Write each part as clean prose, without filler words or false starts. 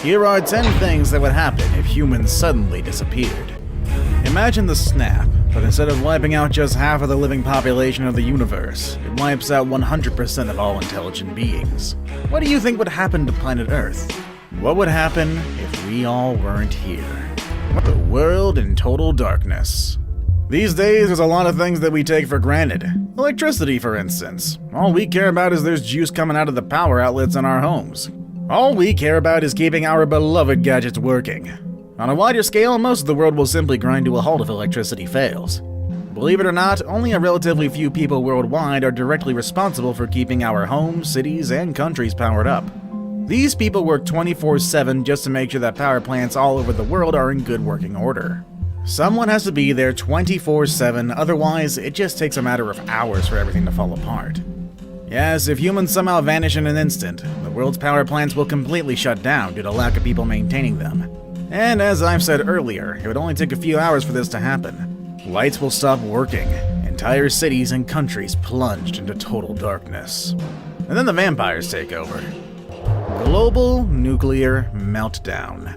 Here are 10 things that would happen if humans suddenly disappeared. Imagine the snap, but instead of wiping out just half of the living population of the universe, it wipes out 100% of all intelligent beings. What do you think would happen to planet Earth? What would happen if we all weren't here? The world in total darkness. These days, there's a lot of things that we take for granted. Electricity, for instance. All we care about is there's juice coming out of the power outlets in our homes. All we care about is keeping our beloved gadgets working. On a wider scale, most of the world will simply grind to a halt if electricity fails. Believe it or not, only a relatively few people worldwide are directly responsible for keeping our homes, cities, and countries powered up. These people work 24/7 just to make sure that power plants all over the world are in good working order. Someone has to be there 24/7, otherwise it just takes a matter of hours for everything to fall apart. Yes, if humans somehow vanish in an instant, the world's power plants will completely shut down due to lack of people maintaining them. And as I've said earlier, it would only take a few hours for this to happen. Lights will stop working, entire cities and countries plunged into total darkness. And then the vampires take over. Global nuclear meltdown.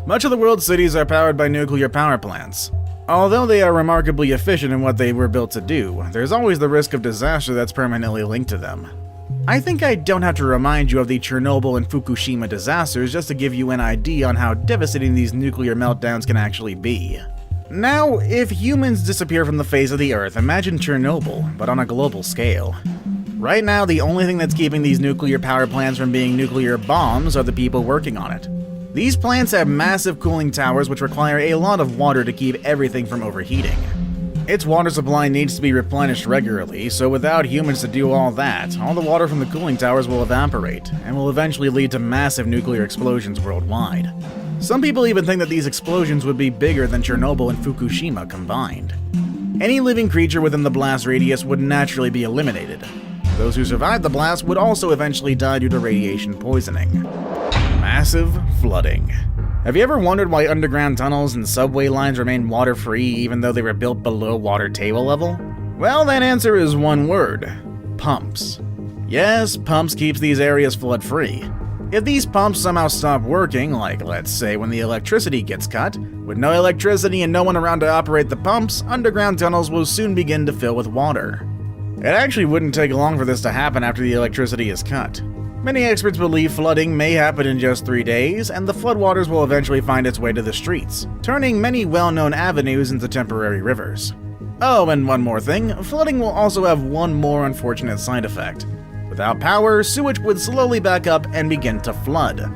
Much of the world's cities are powered by nuclear power plants. Although they are remarkably efficient in what they were built to do, there's always the risk of disaster that's permanently linked to them. I think I don't have to remind you of the Chernobyl and Fukushima disasters just to give you an idea on how devastating these nuclear meltdowns can actually be. Now, if humans disappear from the face of the Earth, imagine Chernobyl, but on a global scale. Right now, the only thing that's keeping these nuclear power plants from being nuclear bombs are the people working on it. These plants have massive cooling towers which require a lot of water to keep everything from overheating. Its water supply needs to be replenished regularly, so without humans to do all that, all the water from the cooling towers will evaporate, and will eventually lead to massive nuclear explosions worldwide. Some people even think that these explosions would be bigger than Chernobyl and Fukushima combined. Any living creature within the blast radius would naturally be eliminated. Those who survived the blast would also eventually die due to radiation poisoning. Massive flooding. Have you ever wondered why underground tunnels and subway lines remain water-free even though they were built below water table level? Well, that answer is one word: pumps. Yes, pumps keeps these areas flood-free. If these pumps somehow stop working, like let's say when the electricity gets cut, with no electricity and no one around to operate the pumps, underground tunnels will soon begin to fill with water. It actually wouldn't take long for this to happen after the electricity is cut. Many experts believe flooding may happen in just 3 days, and the floodwaters will eventually find its way to the streets, turning many well-known avenues into temporary rivers. Oh, and one more thing, flooding will also have one more unfortunate side effect. Without power, sewage would slowly back up and begin to flood,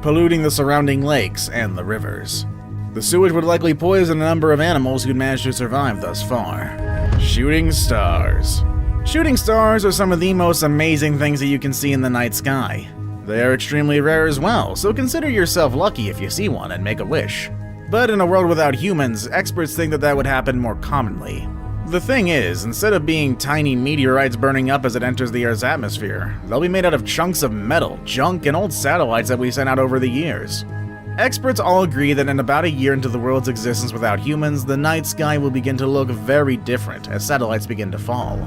polluting the surrounding lakes and the rivers. The sewage would likely poison a number of animals who'd managed to survive thus far. Shooting stars. Shooting stars are some of the most amazing things that you can see in the night sky. They are extremely rare as well, so consider yourself lucky if you see one and make a wish. But in a world without humans, experts think that would happen more commonly. The thing is, instead of being tiny meteorites burning up as it enters the Earth's atmosphere, they'll be made out of chunks of metal, junk, and old satellites that we sent out over the years. Experts all agree that in about a year into the world's existence without humans, the night sky will begin to look very different as satellites begin to fall.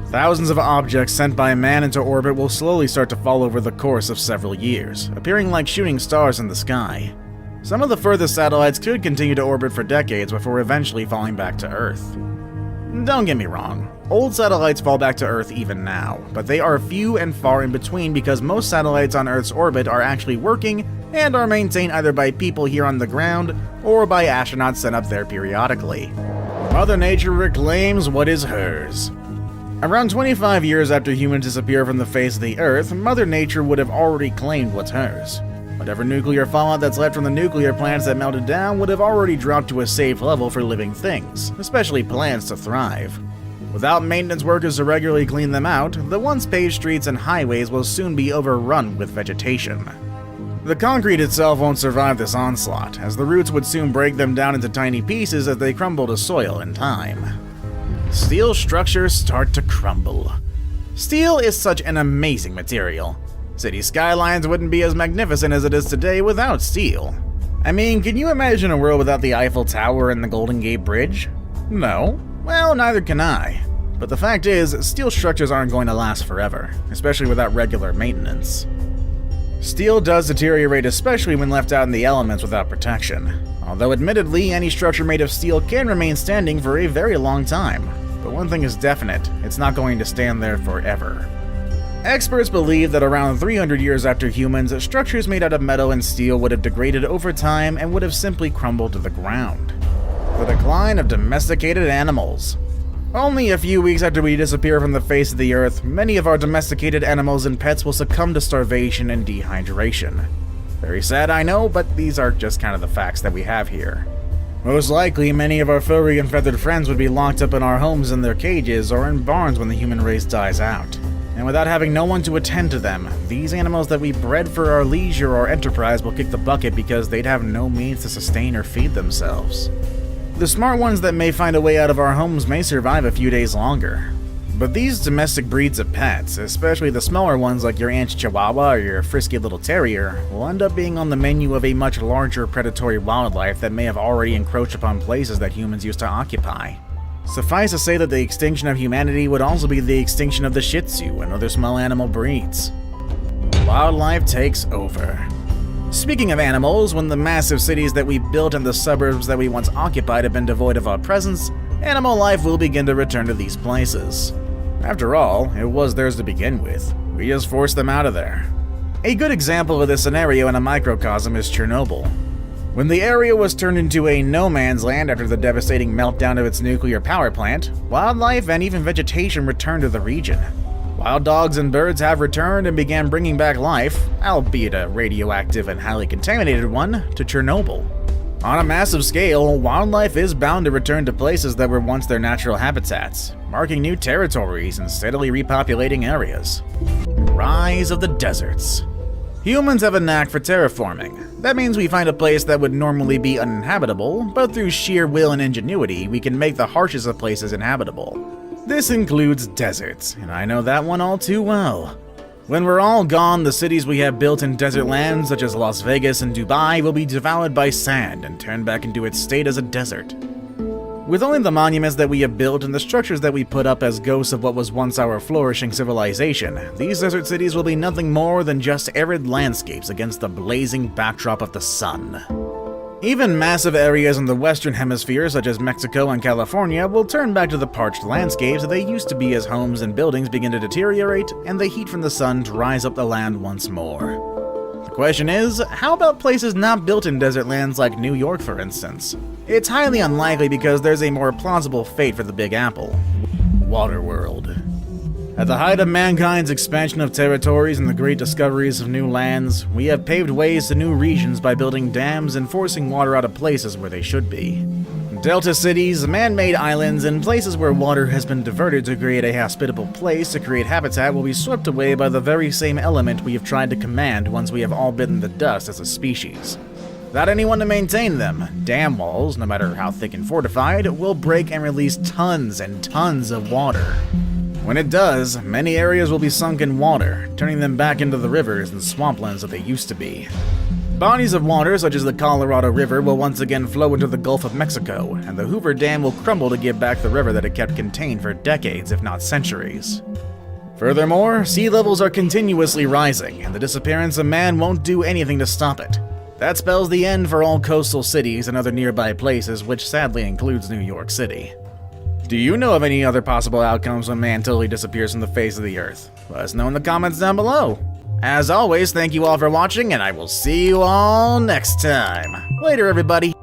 Thousands of objects sent by man into orbit will slowly start to fall over the course of several years, appearing like shooting stars in the sky. Some of the furthest satellites could continue to orbit for decades before eventually falling back to Earth. Don't get me wrong, old satellites fall back to Earth even now, but they are few and far in between because most satellites on Earth's orbit are actually working and are maintained either by people here on the ground or by astronauts sent up there periodically. Mother Nature reclaims what is hers. Around 25 years after humans disappear from the face of the Earth, Mother Nature would have already claimed what's hers. Whatever nuclear fallout that's left from the nuclear plants that melted down would have already dropped to a safe level for living things, especially plants, to thrive. Without maintenance workers to regularly clean them out, the once paved streets and highways will soon be overrun with vegetation. The concrete itself won't survive this onslaught, as the roots would soon break them down into tiny pieces as they crumble to soil in time. Steel structures start to crumble. Steel is such an amazing material. City skylines wouldn't be as magnificent as it is today without steel. I mean, can you imagine a world without the Eiffel Tower and the Golden Gate Bridge? No. Well, neither can I. But the fact is, steel structures aren't going to last forever, especially without regular maintenance. Steel does deteriorate, especially when left out in the elements without protection. Although admittedly, any structure made of steel can remain standing for a very long time. But one thing is definite, it's not going to stand there forever. Experts believe that around 300 years after humans, structures made out of metal and steel would have degraded over time and would have simply crumbled to the ground. The decline of domesticated animals. Only a few weeks after we disappear from the face of the earth, many of our domesticated animals and pets will succumb to starvation and dehydration. Very sad, I know, but these are just kind of the facts that we have here. Most likely, many of our furry and feathered friends would be locked up in our homes in their cages or in barns when the human race dies out. And without having no one to attend to them, these animals that we bred for our leisure or enterprise will kick the bucket because they'd have no means to sustain or feed themselves. The smart ones that may find a way out of our homes may survive a few days longer. But these domestic breeds of pets, especially the smaller ones like your aunt's Chihuahua or your frisky little terrier, will end up being on the menu of a much larger predatory wildlife that may have already encroached upon places that humans used to occupy. Suffice to say that the extinction of humanity would also be the extinction of the Shih Tzu and other small animal breeds. Wildlife takes over. Speaking of animals, when the massive cities that we built and the suburbs that we once occupied have been devoid of our presence, animal life will begin to return to these places. After all, it was theirs to begin with. We just forced them out of there. A good example of this scenario in a microcosm is Chernobyl. When the area was turned into a no-man's land after the devastating meltdown of its nuclear power plant, wildlife and even vegetation returned to the region. Wild dogs and birds have returned and began bringing back life, albeit a radioactive and highly contaminated one, to Chernobyl. On a massive scale, wildlife is bound to return to places that were once their natural habitats, marking new territories and steadily repopulating areas. Rise of the deserts. Humans have a knack for terraforming. That means we find a place that would normally be uninhabitable, but through sheer will and ingenuity, we can make the harshest of places inhabitable. This includes deserts, and I know that one all too well. When we're all gone, the cities we have built in desert lands, such as Las Vegas and Dubai, will be devoured by sand and turned back into its state as a desert. With only the monuments that we have built and the structures that we put up as ghosts of what was once our flourishing civilization, these desert cities will be nothing more than just arid landscapes against the blazing backdrop of the sun. Even massive areas in the Western Hemisphere, such as Mexico and California, will turn back to the parched landscapes that they used to be as homes and buildings begin to deteriorate and the heat from the sun dries up the land once more. The question is, how about places not built in desert lands like New York, for instance? It's highly unlikely because there's a more plausible fate for the Big Apple. Waterworld. At the height of mankind's expansion of territories and the great discoveries of new lands, we have paved ways to new regions by building dams and forcing water out of places where they should be. Delta cities, man-made islands, and places where water has been diverted to create a hospitable place to create habitat will be swept away by the very same element we have tried to command once we have all bitten the dust as a species. Without anyone to maintain them, dam walls, no matter how thick and fortified, will break and release tons and tons of water. When it does, many areas will be sunk in water, turning them back into the rivers and swamplands that they used to be. Bodies of water such as the Colorado River will once again flow into the Gulf of Mexico, and the Hoover Dam will crumble to give back the river that it kept contained for decades, if not centuries. Furthermore, sea levels are continuously rising, and the disappearance of man won't do anything to stop it. That spells the end for all coastal cities and other nearby places, which sadly includes New York City. Do you know of any other possible outcomes when man totally disappears from the face of the earth? Let us know in the comments down below. As always, thank you all for watching, and I will see you all next time. Later, everybody.